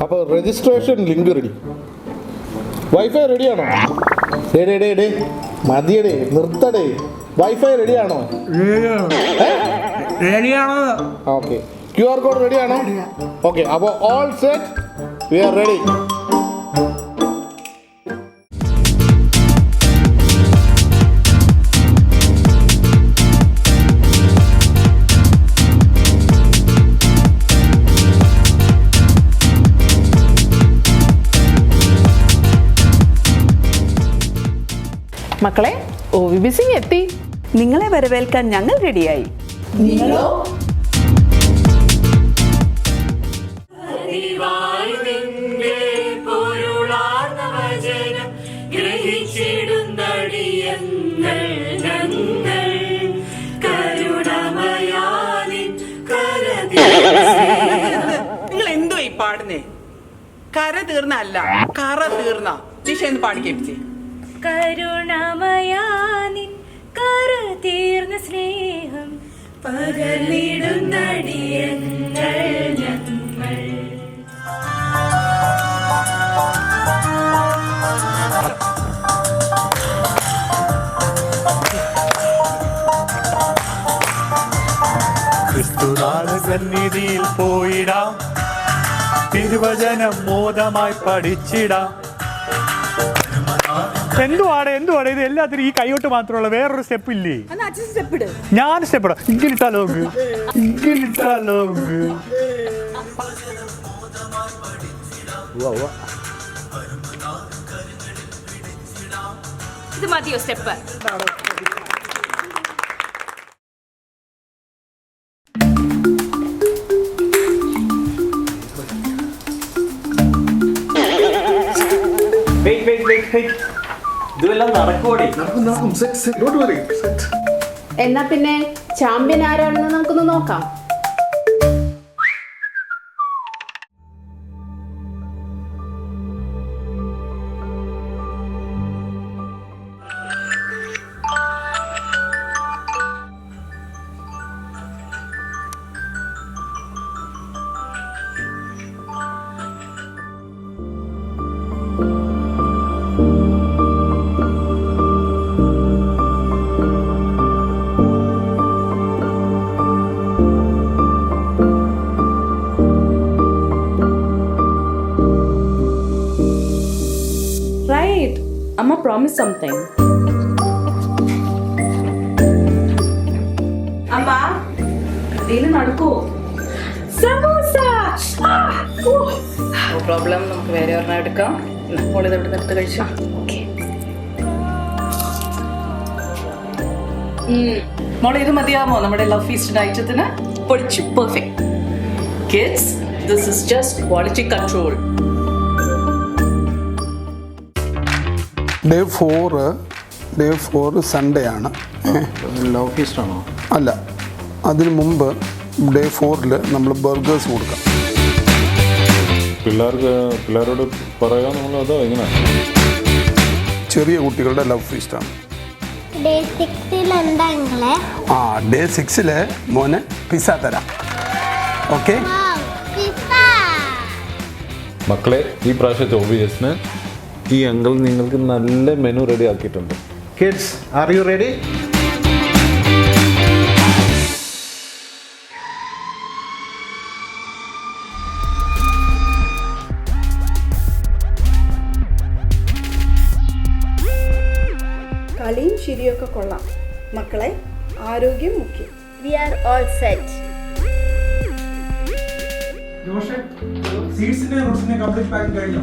അപ്പോൾ registration link ready. Wifi റെഡിയാണോ? ഡേ മതിയടേ, നിർത്തടേ. വൈഫൈ റെഡിയാണോ? ഓക്കെ. QR കോഡ് റെഡിയാണോ? ഓക്കെ. അപ്പോൾ all set, we are ready. മക്കളെ, OVBC എത്തി. നിങ്ങളെ വരവേൽക്കാൻ ഞങ്ങൾ റെഡിയായി. നിങ്ങളോ? നിങ്ങൾ എന്തോ ഈ പാടുന്നേ? കര തീർന്നല്ല, കറ തീർന്ന ദിശ എന്ന് പാടിക്കേപ്പിച്ചേ. കരുണമയാനിൻ കര തീർന്ന സ്നേഹം പകർന്നിടുന്നടിയങ്ങൾ ഞങ്ങൾ. ക്രിസ്തുനാഥ സന്നിധിയിൽ പോയിടാം, തിരുവചനം മോദമായി പഠിച്ചിടാം. എന്തുവാണ് ഇത്? എല്ലാത്തിനും ഈ കൈയോട്ട് മാത്രമുള്ള വേറൊരു സ്റ്റെപ്പ് ഇല്ലേ? ഞാൻ സ്റ്റെപ്പ് ഇടാം. ഇങ്ങിലിട്ടാലോ? ഇത് മതിയോ സ്റ്റെപ്പ്? എന്നാ പിന്നെ ചാമ്പ്യൻ ആരാണെന്ന് നമുക്കൊന്ന് നോക്കാം. Right. Amma promised something. Amma, dinu nadukku. Samosa. No problem. നമുക്ക് വേറെ ഒരെണ്ണം എടുക്കാം. ഇപ്പോൾ ഇത് എടുത്ത് കഴിച്ചു. Okay. മോളെ, ഇത് മതിയാമോ നമ്മുടെ ലവ് ഫീസ്റ്റ് ഐറ്റത്തിന്? പൊളിച്ചു. Perfect. Kids, this is just quality control. Day 4 Sunday ആണ്. ലവ് ഫീസ്റ്റ് ആണോ? അല്ല, അതിന് മുമ്പ് ഡേ 4 നമ്മൾ ബർഗേഴ്സ് കൊടുക്കാം. പിള്ളേരോട് പറയാൻ നമ്മൾ അതോ എങ്ങനെ? ചെറിയ കുട്ടികളുടെ ലവ് ഫീസ്റ്റാണ്. ഡേ 6 എന്താ? ഡേ 6 മോനെ പിസ്സ തരാം. ഓക്കെ മക്കളെ, ഈ പ്രാവശ്യത്തെ OVSന് ഈ അങ്കിൾ നിങ്ങൾക്ക് നല്ല മെനു റെഡി ആക്കിയിട്ടുണ്ട്. Kids, are you ready? കളിയും ശരിയൊക്കെ കൊള്ളാം. മക്കളെ, ആരോഗ്യം മുഖ്യം. We are all set. സീഡ്സിന്റെ റൂട്ട്സിന്റെ കംപ്ലീറ്റ് പാക്കിംഗ് കഴിഞ്ഞോ?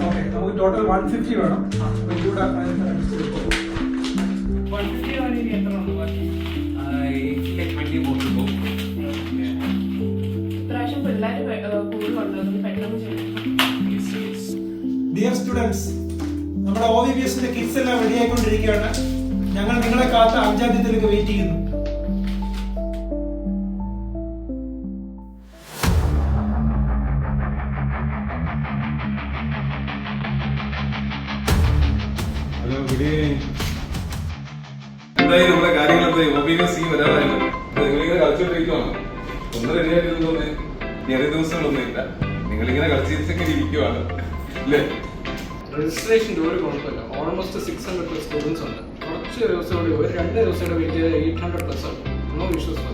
ഓക്കെ, നമുക്ക് ടോട്ടൽ 150 വേണം. ഡിയർ സ്റ്റുഡൻസ്, നമ്മുടെ OVBSന്റെ കിറ്റ്സ് എല്ലാം റെഡി ആയിക്കൊണ്ടിരിക്കുകയാണ്. ഞങ്ങൾ നിങ്ങളെ കാത്ത് 5-ാം തീയതിയിലേക്ക് വെയിറ്റ് ചെയ്യുന്നു. നമ്മുടെ കാര്യങ്ങളൊക്കെ OVBS വരാനായിരുന്നു. നിങ്ങളിങ്ങനെ കളിച്ചോണ്ടിരിക്കുവാണ്. ഒന്ന് റെഡിയായിട്ട് തോന്നി. ചെറിയ ദിവസങ്ങളൊന്നും ഇല്ല. നിങ്ങളിങ്ങനെ കളിച്ചിങ്ങനെ ഇരിക്കുവാണ് അല്ലേ? രജിസ്ട്രേഷൻ്റെ ഒരു കുഴപ്പമില്ല. ഓൾമോസ്റ്റ് 600+ സ്റ്റുഡൻസ് ഉണ്ട്. കുറച്ച് ദിവസം കൂടി, ഒരു 2 ദിവസം കൂടെ വെയിറ്റ് ചെയ്ത് 800+ ആവും. No issues.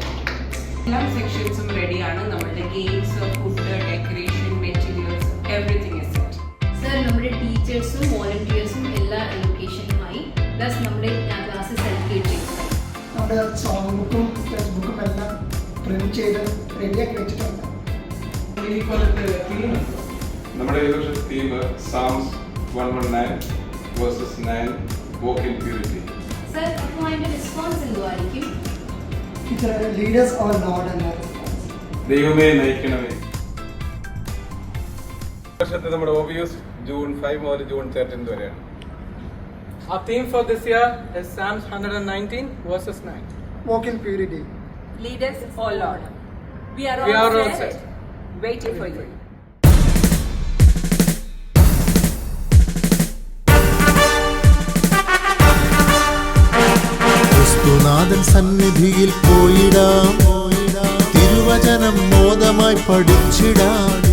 എല്ലാ സെക്ഷൻസും റെഡിയാണ്. നമ്മുടെ games, food, decoration, materials, everything is set. Sir നമ്മുടെ ടീച്ചേഴ്സും വോളണ്ടിയേഴ്സും എല്ലാ ലൊക്കേഷനുമായി പ്ലസ് നമ്മുടെ ക്ലാസ്സസ് അലോക്കേറ്റ് ചെയ്യുന്നത്. നമ്മുടെ സോങ് ബുക്കും ടെക്സ്റ്റ് ബുക്കും എല്ലാം പ്രിന്റ് ചെയ്ത് റെഡിയാക്കി വെച്ചിട്ടുണ്ട്. ഈ കൊല്ലത്തെ തീം നമ്മുടെ ഈ വർഷത്തെ theme psalms 119 versus 9 walk in purity. Sir അപ്പോൾ അതിൻ്റെ റെസ്പോൺസ് എന്തുമായിരിക്കും? ലീഡേഴ്സ് ഓർ നോട്ട് എന്ന ദൈവമേ നയിക്കണമേ. വർഷത്തെ നമ്മുടെ OBS ജൂൺ 5 മുതൽ ജൂൺ 13 വരെയാണ്. Our theme for this year is Psalms 119 verses 9. walk in purity. Leaders or Lord. We are all set. Waiting for you. ക്രിസ്തുനാഥൻ സന്നിധിയിൽ പോയിടാം, തിരുവചനം മോദമായി പഠിച്ചിടാം.